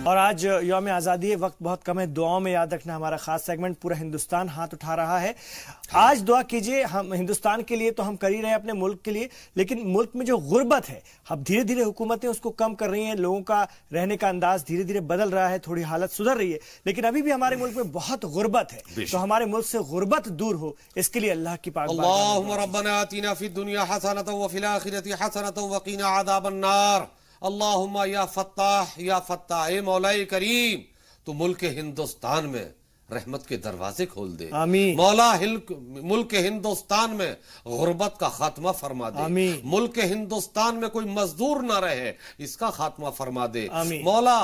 اور آج یوم آزادی ہے، وقت بہت کم ہے، دعاؤں میں یاد رکھنا ہمارا خاص سیگمنٹ، پورا ہندوستان ہاتھ اٹھا رہا ہے۔ آج دعا کیجئے، ہم ہندوستان کے لیے تو ہم کر ہی رہے ہیں، اپنے ملک کے لیے، لیکن ملک میں جو غربت ہے اب دھیرے دھیرے حکومتیں اس کو کم کر رہی ہیں، لوگوں کا رہنے کا انداز دھیرے دھیرے بدل رہا ہے، تھوڑی حالت سدھر رہی ہے، لیکن ابھی بھی ہمارے ملک میں بہت غربت ہے، تو ہمارے ملک سے غربت دور ہو، اس کے لیے اللہ کی پاک اللہم ربنا آتنا فی الدنیا حسنۃ وفی الآخرۃ حسنۃ وقنا عذاب النار۔ اللہم یا فتاح، اے مولا کریم تو ملک ہندوستان میں رحمت کے دروازے کھول دے، آمین۔ مولا ملک ہندوستان میں غربت کا خاتمہ فرما دے، آمین۔ ملک ہندوستان میں کوئی مزدور نہ رہے، اس کا خاتمہ فرما دے، آمین۔ مولا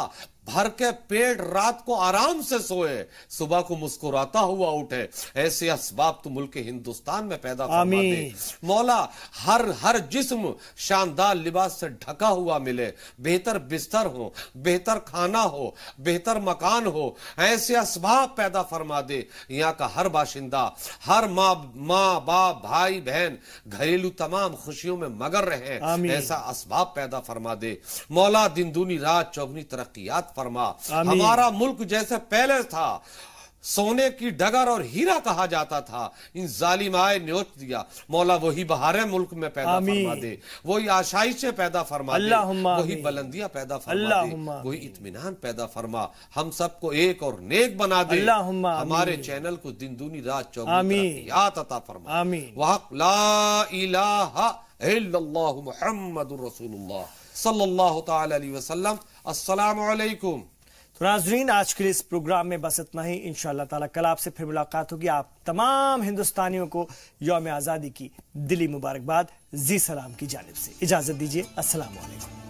بھر کے پیٹ رات کو آرام سے سوئے، صبح کو مسکراتا ہوا اٹھے، ایسے اسباب تو ملک ہندوستان میں پیدا فرما دے، مولا ہر جسم شاندار لباس سے ڈھکا ہوا ملے، بہتر بستر ہو، بہتر کھانا ہو، بہتر مکان ہو، ایسے اسباب پیدا فرما دے، یہاں کا ہر باشندہ، ہر ماں باپ بھائی بہن گھریلو تمام خوشیوں میں مگن رہے، ایسا اسباب پیدا فرما دے، مولا دن دونی رات چوگنی ترقیات فرما، ہمارا ملک جیسے پہلے تھا، سونے کی ڈگر اور ہیرا کہا جاتا تھا، ان ظالم آئے نوچ دیا، مولا وہی بہاریں ملک میں پیدا فرما دے، وہی آشائشیں پیدا فرما دے، وہی بلندیاں پیدا فرما دے، وہی اطمینان پیدا فرما، ہم سب کو ایک اور نیک بنا دے، ہمارے چینل کو دن دونی رات چوگنی ترقیات عطا فرما، وحق لا الہ الا اللہ محمد رسول اللہ صلی اللہ تعالی علیہ وسلم۔ السلام علیکم۔ تو ناظرین، آج کے لیے اس پروگرام میں بس اتنا ہی، انشاءاللہ تعالی کل آپ سے پھر ملاقات ہوگی۔ آپ تمام ہندوستانیوں کو یوم آزادی کی دلی مبارکباد، زی سلام کی جانب سے اجازت دیجیے، السلام علیکم۔